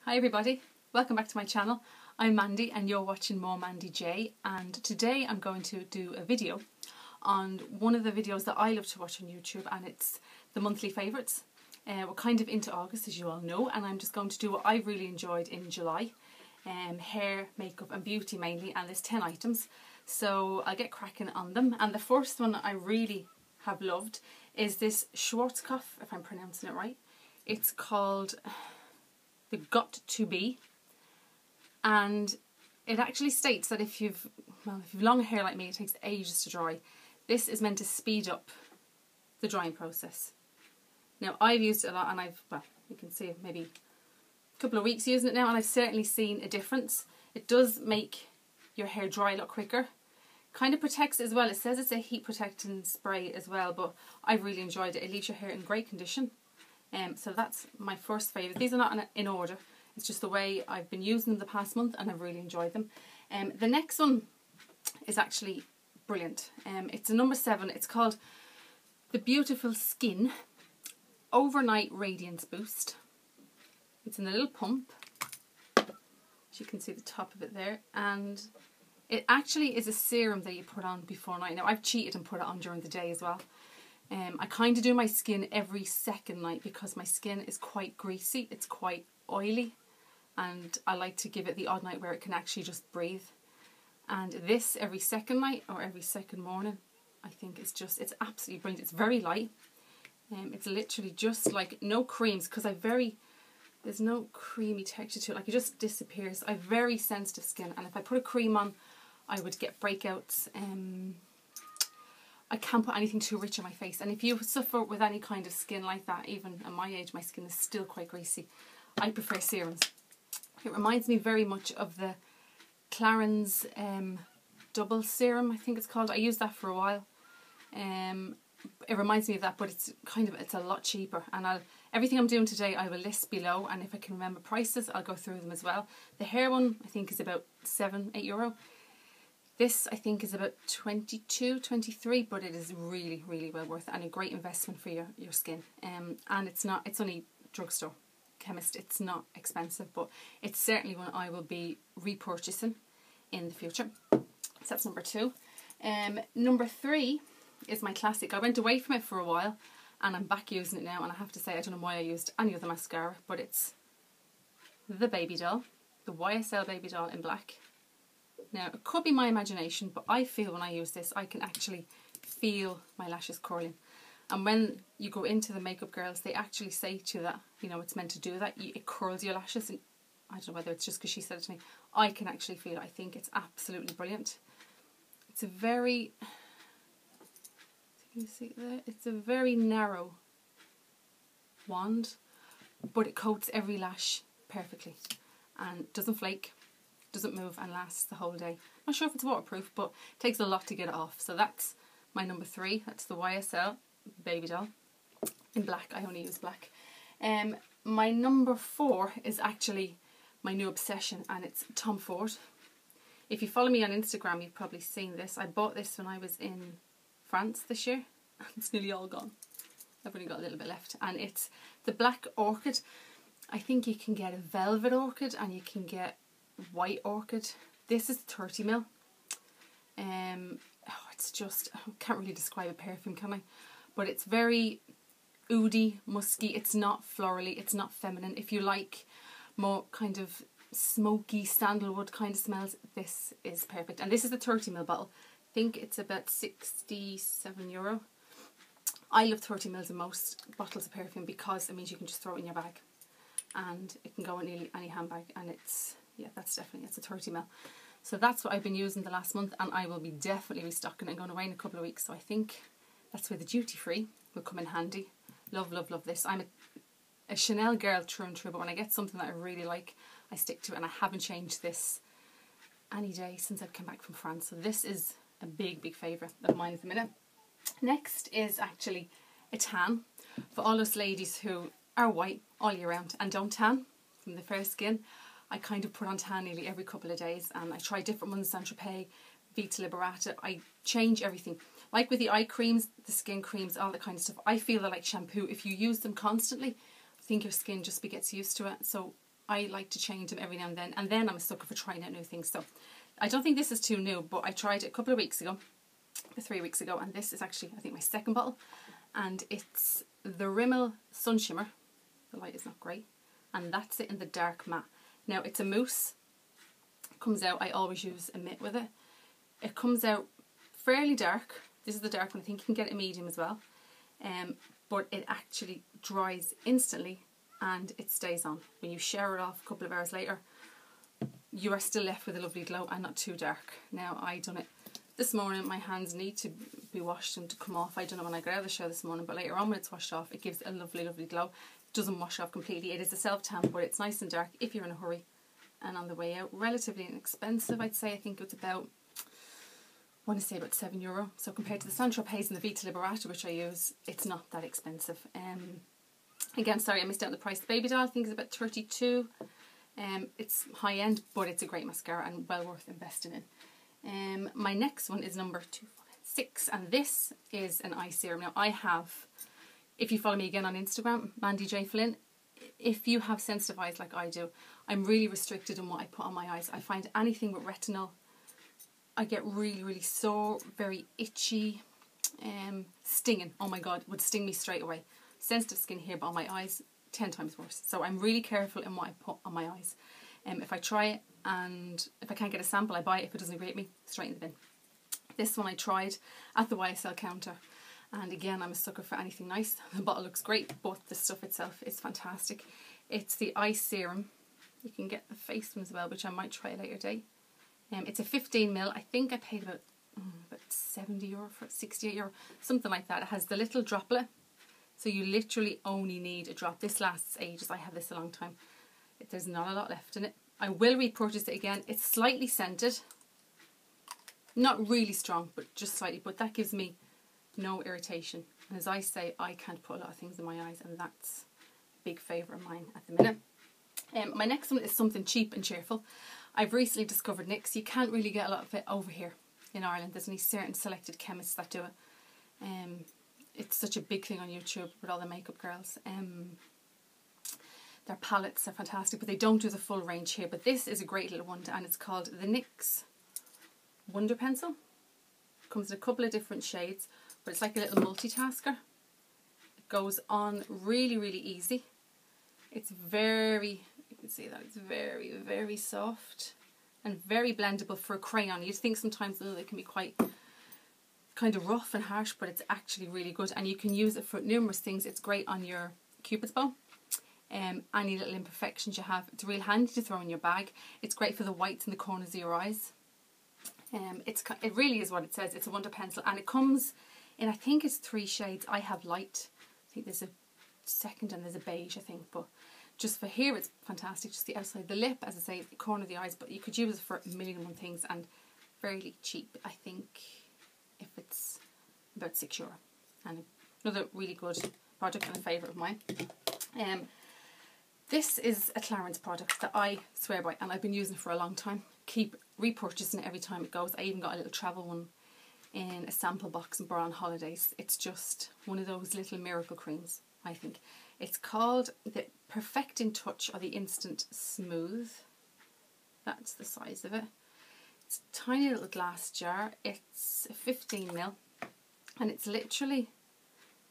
Hi everybody, welcome back to my channel. I'm Mandy and you're watching more Mandy J, and today I'm going to do a video on one of the videos that I love to watch on YouTube, and it's the monthly favourites. We're kind of into August, as you all know, and I'm just going to do what I really enjoyed in July. Hair, makeup and beauty mainly, and there's 10 items. So I'll get cracking on them, and the first one I really have loved is this Schwarzkopf, if I'm pronouncing it right. It's called the Got To Be, and it actually states that if you've long hair like me, it takes ages to dry. This is meant to speed up the drying process. Now I've used it a lot, and you can see maybe a couple of weeks using it now, and I've certainly seen a difference. It does make your hair dry a lot quicker. Kind of protects it as well. It says it's a heat protecting spray as well, but I've really enjoyed it. It leaves your hair in great condition. So that's my first favourite. These are not in order, it's just the way I've been using them the past month, and I've really enjoyed them. The next one is actually brilliant. It's a number 7. It's called the Beautiful Skin Overnight Radiance Boost. It's in a little pump, as you can see the top of it there, and it actually is a serum that you put on before night. Now I've cheated and put it on during the day as well. I kind of do my skin every second night because my skin is quite greasy, it's quite oily, and I like to give it the odd night where it can actually just breathe. And this every second night or every second morning, I think it's absolutely brilliant. It's very light. It's literally just like no creams, because there's no creamy texture to it, like it just disappears. I have very sensitive skin, and if I put a cream on I would get breakouts. I can't put anything too rich on my face, and if you suffer with any kind of skin like that, even at my age my skin is still quite greasy, I prefer serums. It reminds me very much of the Clarins double serum, I think it's called. I used that for a while. It reminds me of that, but it's a lot cheaper, and everything I'm doing today I will list below, and if I can remember prices I'll go through them as well. The hair one I think is about €7–8. This I think is about 22, 23, but it is really, really well worth it, and a great investment for your skin. And it's only drugstore, chemist, it's not expensive, but it's certainly one I will be repurchasing in the future. So that's number 2. Number 3 is my classic. I went away from it for a while and I'm back using it now, and I have to say I don't know why I used any other mascara, but it's the babydoll, the YSL babydoll in black. Now, it could be my imagination, but I feel when I use this, I can actually feel my lashes curling. And when you go into the makeup girls, they actually say to you that, you know, it's meant to do that. It curls your lashes. And I don't know whether it's just because she said it to me. I can actually feel it. I think it's absolutely brilliant. It's a very, can you see it there? It's a very narrow wand, but it coats every lash perfectly and doesn't flake, doesn't move, and lasts the whole day. Not sure if it's waterproof, but it takes a lot to get it off. So that's my number 3. That's the YSL babydoll in black. I only use black. My number 4 is actually my new obsession, and it's Tom Ford. If you follow me on Instagram, you've probably seen this. I bought this when I was in France this year. It's nearly all gone. I've only got a little bit left, and it's the black orchid. I think you can get a velvet orchid and you can get white orchid. This is 30ml. It's just, I can't really describe a perfume, can I? But it's very oody, musky. It's not florally, it's not feminine. If you like more kind of smoky sandalwood kind of smells, this is perfect. And this is the 30ml bottle. I think it's about €67. I love 30ml in most bottles of perfume because it means you can just throw it in your bag and it can go in nearly any handbag, and it's a 30ml. So that's what I've been using the last month, and I will be definitely restocking and going away in a couple of weeks. So I think that's where the duty free will come in handy. Love, love, love this. I'm a Chanel girl true and true, but when I get something that I really like, I stick to it, and I haven't changed this any day since I've come back from France. So this is a big, big favourite of mine at the minute. Next is actually a tan for all those ladies who are white all year round and don't tan from the fair skin. I kind of put on tan nearly every couple of days, and I try different ones, Saint-Tropez, Vita Liberata. I change everything. Like with the eye creams, the skin creams, all that kind of stuff, I feel they're like shampoo. If you use them constantly, I think your skin just gets used to it. So I like to change them every now and then I'm a sucker for trying out new things. So I don't think this is too new, but I tried it a couple of weeks ago, 3 weeks ago, and this is actually, I think, my second bottle, and it's the Rimmel Sun Shimmer. The light is not great, and that's it in the dark matte. Now it's a mousse, it comes out, I always use a mitt with it. It comes out fairly dark. This is the dark one. I think you can get it medium as well, but it actually dries instantly and it stays on. When you shower it off a couple of hours later, you are still left with a lovely glow and not too dark. Now I done it this morning. My hands need to be washed and to come off. I don't know when I got out of the shower this morning, but later on when it's washed off, it gives a lovely, lovely glow. It doesn't wash off completely. It is a self-tan, but it's nice and dark if you're in a hurry and on the way out. Relatively inexpensive, I'd say. I think it's about, I want to say about €7. So compared to the Saint-Tropez and the Vita Liberata, which I use, it's not that expensive. Again, sorry, I missed out on the price. The babydoll, I think, is about 32. It's high end, but it's a great mascara and well worth investing in. My next one is number 6, and this is an eye serum. Now I have, if you follow me again on Instagram, Mandy J Flynn, if you have sensitive eyes like I do, I'm really restricted in what I put on my eyes. I find anything with retinol, I get really, really sore, very itchy, stinging. Oh my god, would sting me straight away. Sensitive skin here, but on my eyes, 10 times worse. So I'm really careful in what I put on my eyes. If I try it and if I can't get a sample, I buy it. If it doesn't agree with me, straight in the bin. This one I tried at the YSL counter, and again, I'm a sucker for anything nice. The bottle looks great, but the stuff itself is fantastic. It's the eye serum. You can get the face one as well, which I might try a later date. It's a 15ml. I think I paid about €70 for it, €68, something like that. It has the little droplet, so you literally only need a drop. This lasts ages. I have this a long time. There's not a lot left in it. I will repurchase it again. It's slightly scented, not really strong, but just slightly. But that gives me no irritation. And as I say, I can't put a lot of things in my eyes, and that's a big favourite of mine at the minute. My next one is something cheap and cheerful. I've recently discovered NYX. You can't really get a lot of it over here in Ireland. There's only certain selected chemists that do it. It's such a big thing on YouTube with all the makeup girls. Their palettes are fantastic, but they don't do the full range here. But this is a great little one, and it's called the NYX Wonder Pencil. It comes in a couple of different shades, but it's like a little multitasker. It goes on really, really easy. It's very, you can see that, it's very, very soft and very blendable for a crayon. You'd think sometimes they can be quite kind of rough and harsh, but it's actually really good, and you can use it for numerous things. It's great on your cupid's bow. Any little imperfections you have, it's real handy to throw in your bag. It's great for the whites in the corners of your eyes. It really is what it says. It's a wonder pencil, and it comes in, I think it's 3 shades. I have light. I think there's a second and there's a beige, I think, but just for here it's fantastic. Just the outside, the lip, as I say, the corner of the eyes, but you could use it for a million and one things, and fairly cheap. I think if it's about €6, and another really good product and a favourite of mine. This is a Clarins product that I swear by, and I've been using it for a long time. Keep repurchasing it every time it goes. I even got a little travel one in a sample box and brought on holidays. It's just one of those little miracle creams, I think. It's called the Perfecting Touch, or the Instant Smooth. That's the size of it. It's a tiny little glass jar. It's a 15ml, and it's literally,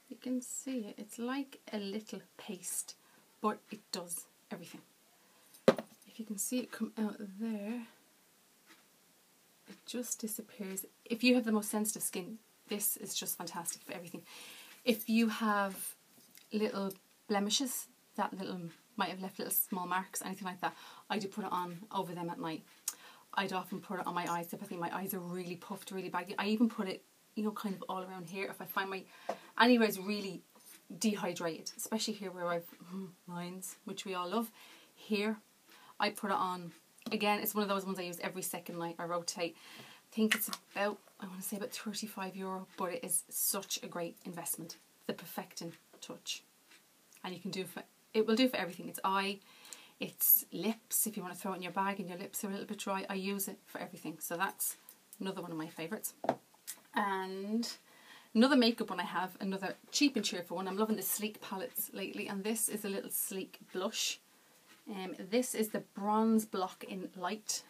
you can see it, it's like a little paste, but it does everything. If you can see it come out there, it just disappears. If you have the most sensitive skin, this is just fantastic for everything. If you have little blemishes that might have left little small marks, anything like that, I do put it on over them at night. I'd often put it on my eyes if I think my eyes are really puffed, really baggy. I even put it, you know, kind of all around here if I find my anywhere's really dehydrated, especially here where I've lines, which we all love. Here I put it on. Again, it's one of those ones I use every second night. I rotate. I think it's about, I want to say about €35, but it is such a great investment. The Perfecting Touch, and you can do it will do for everything. It's eye, it's lips. If you want to throw it in your bag and your lips are a little bit dry, I use it for everything. So that's another one of my favourites. And another makeup one I have, another cheap and cheerful one. I'm loving the sleek palettes lately, and this is a little sleek blush. This is the Bronze Block in Light.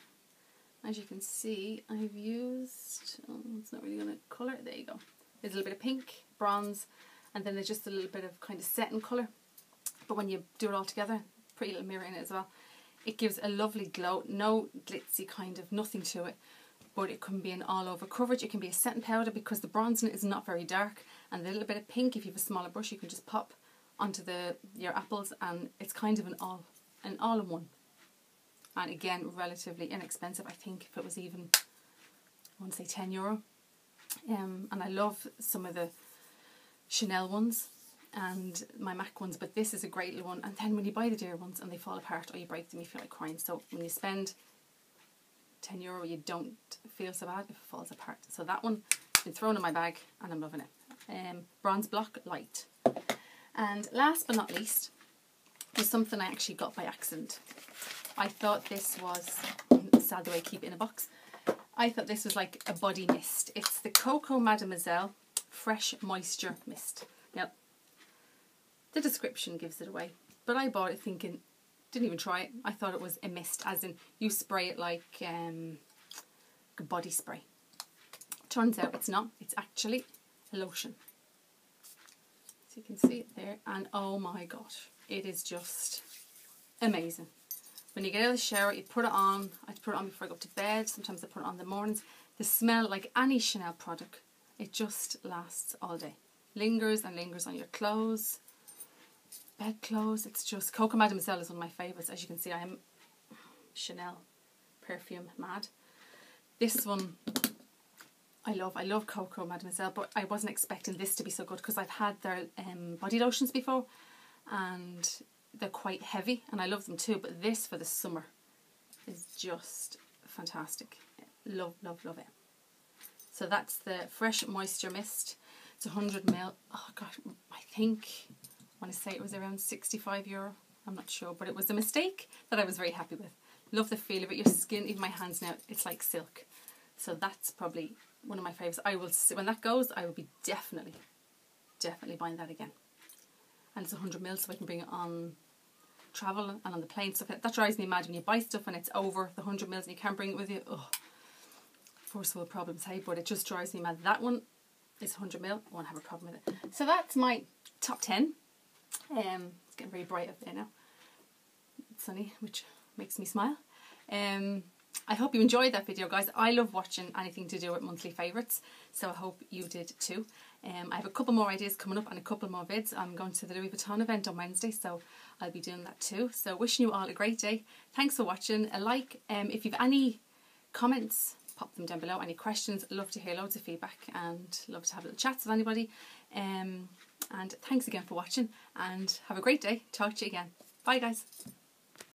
As you can see, I've used, oh, it's not really going to colour, there you go. There's a little bit of pink, bronze, and then there's just a little bit of kind of satin colour. But when you do it all together, pretty little mirror in it as well, it gives a lovely glow. No glitzy kind of, nothing to it. But it can be an all over coverage. It can be a setting powder because the bronze in it is not very dark. And the little bit of pink, if you have a smaller brush, you can just pop onto your apples, and it's kind of an all-in-one. And again, relatively inexpensive. I think if it was even, I want to say €10. And I love some of the Chanel ones and my MAC ones, but this is a great little one. And then when you buy the dear ones and they fall apart or you break them, you feel like crying. So when you spend €10, you don't feel so bad if it falls apart. So that one has been thrown in my bag and I'm loving it. Bronze Block Light. And last but not least is something I actually got by accident. I thought this was, sad the way I keep it in a box, I thought this was like a body mist. It's the Cocoa Mademoiselle Fresh Moisture Mist. Now, the description gives it away, but I bought it thinking, didn't even try it, I thought it was a mist, as in you spray it like a body spray. Turns out it's not, it's actually a lotion. So you can see it there, and oh my gosh, it is just amazing. When you get out of the shower, you put it on. I put it on before I go to bed. Sometimes I put it on in the mornings. The smell, like any Chanel product, it just lasts all day. Lingers and lingers on your clothes, bedclothes. It's just, Cocoa Mademoiselle is one of my favourites. As you can see, I am Chanel perfume mad. This one, I love Cocoa Mademoiselle, but I wasn't expecting this to be so good because I've had their body lotions before and they're quite heavy and I love them too, but this for the summer is just fantastic. Love, love, love it. So that's the Fresh Moisture Mist. It's 100ml. Oh gosh, I think, I want to say it was around €65. I'm not sure, but it was a mistake that I was very happy with. Love the feel of it. Your skin, even my hands now, it's like silk. So that's probably one of my favourites. I will, when that goes, I will be definitely buying that again. And it's 100ml, so I can bring it on travel and on the plane, stuff like that. That drives me mad when you buy stuff and it's over the 100ml and you can't bring it with you. Oh, first world problems, hey, but it just drives me mad. That one is 100ml, I won't have a problem with it. So that's my top 10. It's getting very bright up there now. It's sunny, which makes me smile. I hope you enjoyed that video, guys. I love watching anything to do with monthly favourites, so I hope you did too. I have a couple more ideas coming up and a couple more vids. I'm going to the Louis Vuitton event on Wednesday, so I'll be doing that too. So wishing you all a great day. Thanks for watching. A like. If you've any comments, pop them down below. Any questions, love to hear loads of feedback and love to have little chats with anybody. And thanks again for watching and have a great day. Talk to you again. Bye guys.